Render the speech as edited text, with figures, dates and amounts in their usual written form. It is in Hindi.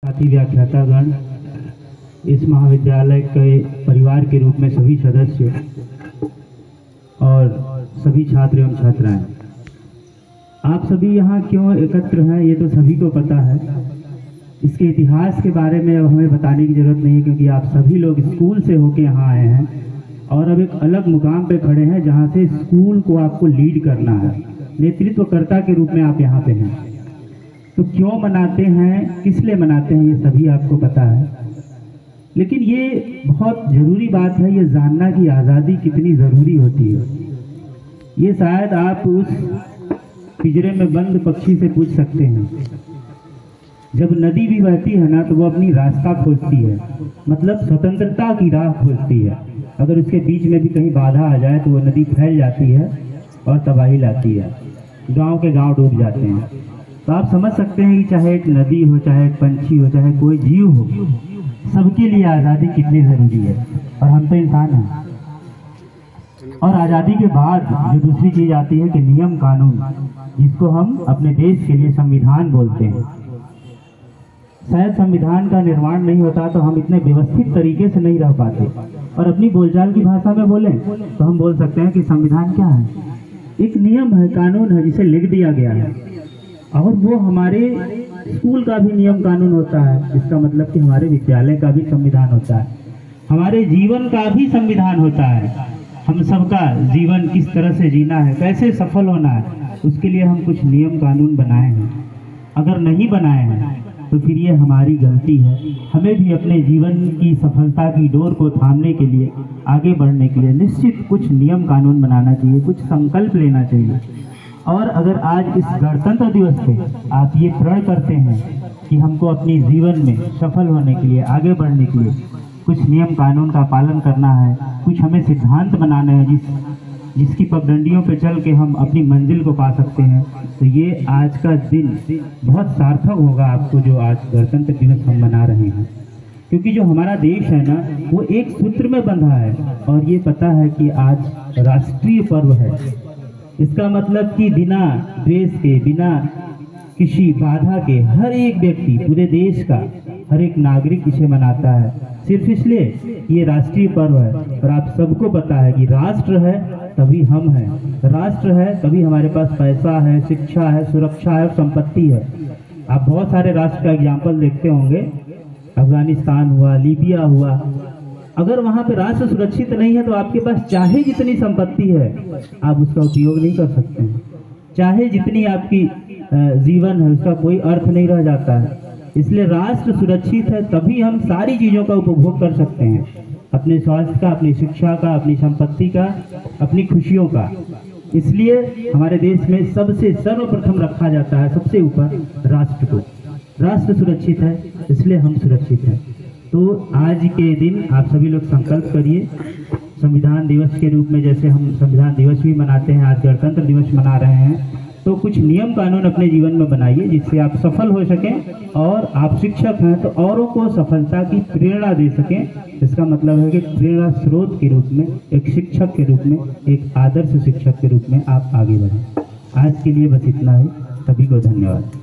साथी व्याख्यातागण, इस महाविद्यालय के परिवार के रूप में सभी सदस्य और सभी छात्र एवं छात्राएं, आप सभी यहाँ क्यों एकत्र हैं ये तो सभी को पता है। इसके इतिहास के बारे में अब हमें बताने की जरूरत नहीं है, क्योंकि आप सभी लोग स्कूल से होके यहाँ आए हैं और अब एक अलग मुकाम पे खड़े हैं जहाँ से स्कूल को आपको लीड करना है। नेतृत्वकर्ता के रूप में आप यहाँ पे हैं। तो क्यों मनाते हैं, किस लिए मनाते हैं, ये सभी आपको पता है। लेकिन ये बहुत ज़रूरी बात है ये जानना कि आज़ादी कितनी ज़रूरी होती है। ये शायद आप उस पिंजरे में बंद पक्षी से पूछ सकते हैं। जब नदी भी बहती है ना, तो वो अपनी रास्ता खोजती है, मतलब स्वतंत्रता की राह खोजती है। अगर उसके बीच में भी कहीं बाधा आ जाए तो वो नदी फैल जाती है और तबाही लाती है, गांव के गांव डूब जाते हैं। तो आप समझ सकते हैं कि चाहे एक नदी हो, चाहे एक पंछी हो, चाहे कोई जीव हो, सबके लिए आज़ादी कितनी ज़रूरी है। और हम तो इंसान हैं। और आज़ादी के बाद जो दूसरी चीज़ आती है कि नियम कानून, जिसको हम अपने देश के लिए संविधान बोलते हैं। शायद संविधान का निर्माण नहीं होता तो हम इतने व्यवस्थित तरीके से नहीं रह पाते। और अपनी बोलचाल की भाषा में बोलें तो हम बोल सकते हैं कि संविधान क्या है, एक नियम है, कानून है जिसे लिख दिया गया है। और वो हमारे स्कूल का भी नियम कानून होता है। इसका मतलब कि हमारे विद्यालय का भी संविधान होता है, हमारे जीवन का भी संविधान होता है। हम सबका जीवन किस तरह से जीना है, कैसे सफल होना है, उसके लिए हम कुछ नियम कानून बनाए हैं। अगर नहीं बनाए हैं तो फिर ये हमारी गलती है। हमें भी अपने जीवन की सफलता की डोर को थामने के लिए, आगे बढ़ने के लिए निश्चित कुछ नियम कानून बनाना चाहिए, कुछ संकल्प लेना चाहिए। और अगर आज इस गणतंत्र दिवस पे आप ये प्रण करते हैं कि हमको अपनी जीवन में सफल होने के लिए, आगे बढ़ने के लिए कुछ नियम कानून का पालन करना है, कुछ हमें सिद्धांत बनाना है जिसकी पगडंडियों पे चल के हम अपनी मंजिल को पा सकते हैं, तो ये आज का दिन बहुत सार्थक होगा आपको, जो आज गणतंत्र दिवस हम मना रहे हैं। क्योंकि जो हमारा देश है ना, वो एक सूत्र में बंधा है। और ये पता है कि आज राष्ट्रीय पर्व है। इसका मतलब कि बिना द्वेष के, बिना किसी बाधा के हर एक व्यक्ति, पूरे देश का हर एक नागरिक इसे मनाता है, सिर्फ इसलिए ये राष्ट्रीय पर्व है। और आप सबको पता है कि राष्ट्र है तभी हम हैं, राष्ट्र है तभी हमारे पास पैसा है, शिक्षा है, सुरक्षा है, संपत्ति है। आप बहुत सारे राष्ट्र का एग्जाम्पल देखते होंगे, अफगानिस्तान हुआ, लीबिया हुआ। अगर वहाँ पे राष्ट्र सुरक्षित नहीं है तो आपके पास चाहे जितनी संपत्ति है, आप उसका उपयोग नहीं कर सकते हैं। चाहे जितनी आपकी जीवन है, उसका कोई अर्थ नहीं रह जाता है। इसलिए राष्ट्र सुरक्षित है तभी हम सारी चीज़ों का उपभोग कर सकते हैं, अपने स्वास्थ्य का, अपनी शिक्षा का, अपनी संपत्ति का, अपनी खुशियों का। इसलिए हमारे देश में सबसे सर्वप्रथम रखा जाता है, सबसे ऊपर राष्ट्र को। राष्ट्र सुरक्षित है इसलिए हम सुरक्षित हैं। तो आज के दिन आप सभी लोग संकल्प करिए, संविधान दिवस के रूप में, जैसे हम संविधान दिवस भी मनाते हैं, आज गणतंत्र दिवस मना रहे हैं, तो कुछ नियम कानून अपने जीवन में बनाइए जिससे आप सफल हो सकें। और आप शिक्षक हैं तो औरों को सफलता की प्रेरणा दे सकें। इसका मतलब है कि प्रेरणा स्रोत के रूप में, एक शिक्षक के रूप में, एक आदर्श शिक्षक के रूप में आप आगे बढ़ें। आज के लिए बस इतना ही। सभी को धन्यवाद।